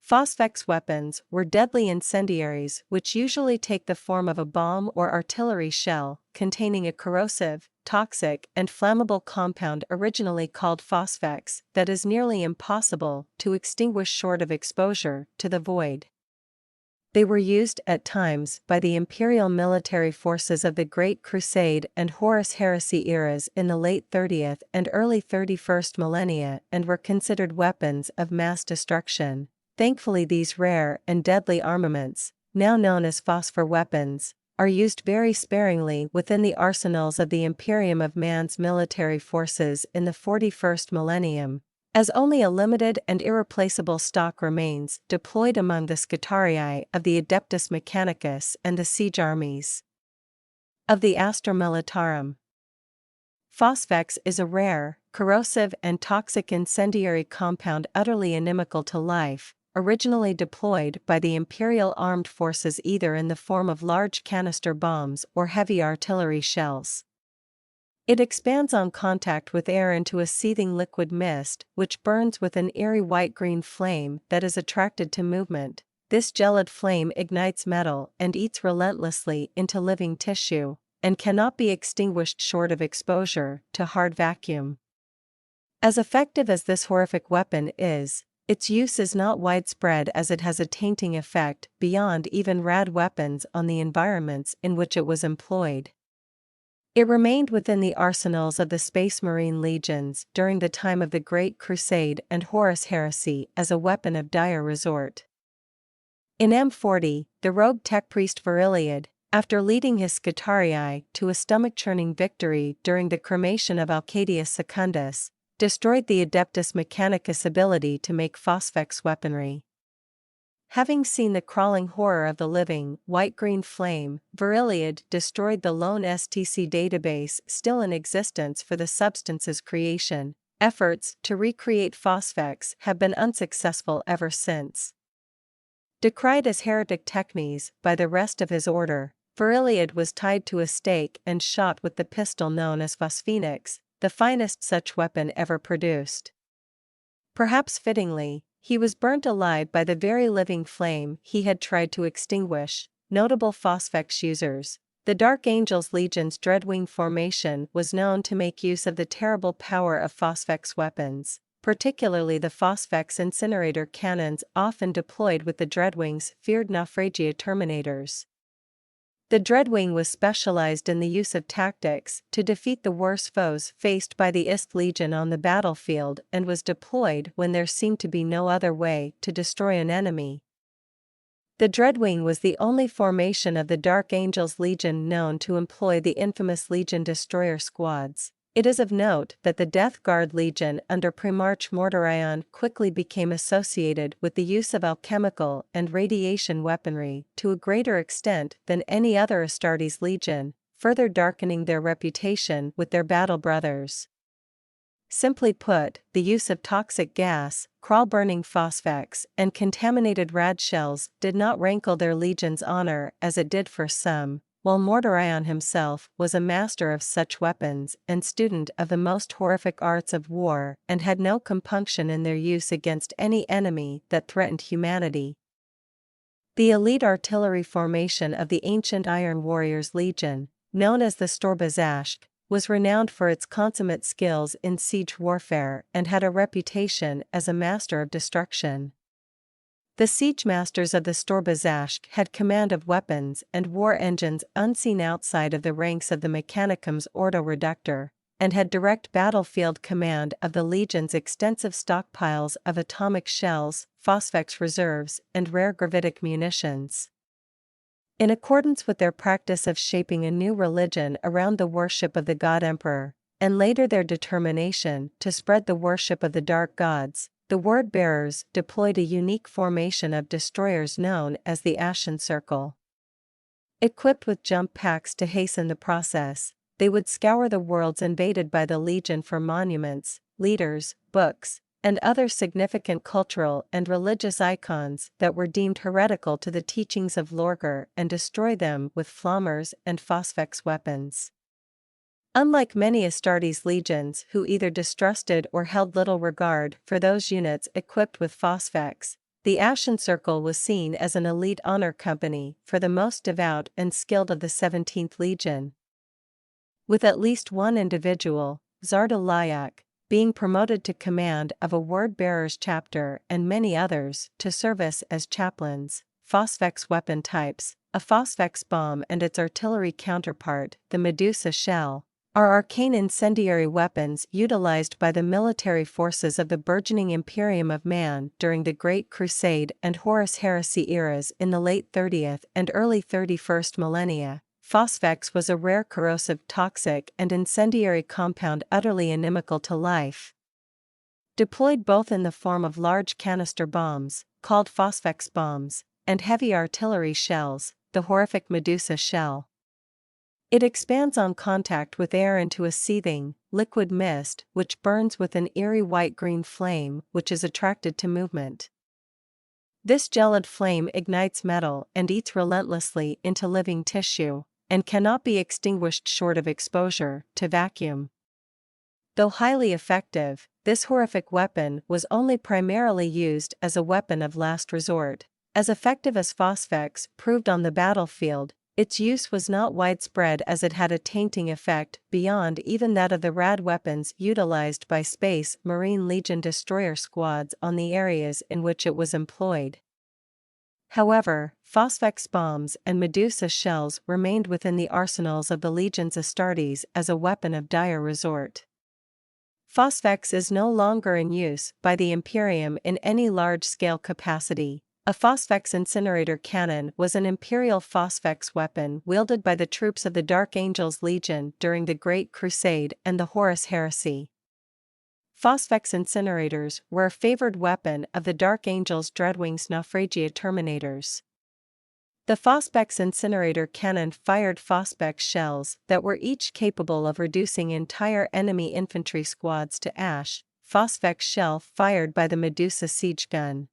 Phosphex weapons were deadly incendiaries which usually take the form of a bomb or artillery shell containing a corrosive, toxic, and flammable compound originally called phosphex that is nearly impossible to extinguish short of exposure to the void. They were used at times by the imperial military forces of the Great Crusade and Horus Heresy eras in the late 30th and early 31st millennia and were considered weapons of mass destruction. Thankfully, these rare and deadly armaments, now known as phosphor weapons, are used very sparingly within the arsenals of the Imperium of man's military forces in the 41st millennium, as only a limited and irreplaceable stock remains deployed among the Scutarii of the Adeptus Mechanicus and the siege armies of the Astra Militarum. Phosphex is a rare, corrosive and toxic incendiary compound utterly inimical to life, originally deployed by the imperial armed forces either in the form of large canister bombs or heavy artillery shells. It expands on contact with air into a seething liquid mist which burns with an eerie white-green flame that is attracted to movement. This gelid flame ignites metal and eats relentlessly into living tissue, and cannot be extinguished short of exposure to hard vacuum. As effective as this horrific weapon is, its use is not widespread as it has a tainting effect beyond even rad weapons on the environments in which it was employed. It remained within the arsenals of the Space Marine legions during the time of the Great Crusade and Horus Heresy as a weapon of dire resort. In M40, the rogue tech priest Viriliad, after leading his Scutarii to a stomach-churning victory during the cremation of Alcadius Secundus, destroyed the Adeptus Mechanicus ability to make phosphex weaponry. Having seen the crawling horror of the living, white-green flame, Viriliad destroyed the lone STC database still in existence for the substance's creation. Efforts to recreate phosphex have been unsuccessful ever since. Decried as heretic technes by the rest of his order, Viriliad was tied to a stake and shot with the pistol known as Phosphex, the finest such weapon ever produced. Perhaps fittingly, he was burnt alive by the very living flame he had tried to extinguish. Notable phosphex users. The Dark Angels Legion's Dreadwing formation was known to make use of the terrible power of phosphex weapons, particularly the phosphex incinerator cannons often deployed with the Dreadwing's feared naufragia terminators. The Dreadwing was specialized in the use of tactics to defeat the worst foes faced by the IST Legion on the battlefield and was deployed when there seemed to be no other way to destroy an enemy. The Dreadwing was the only formation of the Dark Angels Legion known to employ the infamous Legion destroyer squads. It is of note that the Death Guard Legion under Primarch Mortarion quickly became associated with the use of alchemical and radiation weaponry to a greater extent than any other Astartes Legion, further darkening their reputation with their battle brothers. Simply put, the use of toxic gas, crawl-burning phosphex, and contaminated rad shells did not rankle their legion's honor as it did for some, while Mortarion himself was a master of such weapons and student of the most horrific arts of war and had no compunction in their use against any enemy that threatened humanity. The elite artillery formation of the ancient Iron Warriors Legion, known as the Storbazashk, was renowned for its consummate skills in siege warfare and had a reputation as a master of destruction. The siege masters of the Storbazashk had command of weapons and war engines unseen outside of the ranks of the Mechanicum's Ordo Reductor, and had direct battlefield command of the Legion's extensive stockpiles of atomic shells, phosphex reserves, and rare gravitic munitions. In accordance with their practice of shaping a new religion around the worship of the God Emperor, and later their determination to spread the worship of the dark gods, the word-bearers deployed a unique formation of destroyers known as the Ashen Circle. Equipped with jump packs to hasten the process, they would scour the worlds invaded by the Legion for monuments, leaders, books, and other significant cultural and religious icons that were deemed heretical to the teachings of Lorgar and destroy them with flammers and phosphex weapons. Unlike many Astartes legions who either distrusted or held little regard for those units equipped with phosphex, The Ashen Circle was seen as an elite honor company for the most devout and skilled of the 17th Legion, with at least one individual, Zardalayak, being promoted to command of a word-bearer's chapter and many others to service as chaplains. Phosphex weapon types. A Phosphex bomb and its artillery counterpart, the Medusa shell, are arcane incendiary weapons utilized by the military forces of the burgeoning Imperium of Man during the Great Crusade and Horus Heresy eras in the late 30th and early 31st millennia. Phosphex was a rare corrosive, toxic, and incendiary compound utterly inimical to life. Deployed both in the form of large canister bombs, called Phosphex bombs, and heavy artillery shells, the horrific Medusa shell. It expands on contact with air into a seething, liquid mist which burns with an eerie white-green flame which is attracted to movement. This gelid flame ignites metal and eats relentlessly into living tissue, and cannot be extinguished short of exposure to vacuum. Though highly effective, this horrific weapon was only primarily used as a weapon of last resort. As effective as Phosphex proved on the battlefield, its use was not widespread as it had a tainting effect beyond even that of the rad weapons utilized by Space Marine Legion destroyer squads on the areas in which it was employed. However, Phosphex bombs and Medusa shells remained within the arsenals of the Legion's Astartes as a weapon of dire resort. Phosphex is no longer in use by the Imperium in any large-scale capacity. A Phosphex incinerator cannon was an Imperial Phosphex weapon wielded by the troops of the Dark Angels Legion during the Great Crusade and the Horus Heresy. Phosphex incinerators were a favored weapon of the Dark Angels' Dreadwing's Naufragia Terminators. The Phosphex incinerator cannon fired Phosphex shells that were each capable of reducing entire enemy infantry squads to ash. Phosphex shell fired by the Medusa siege gun.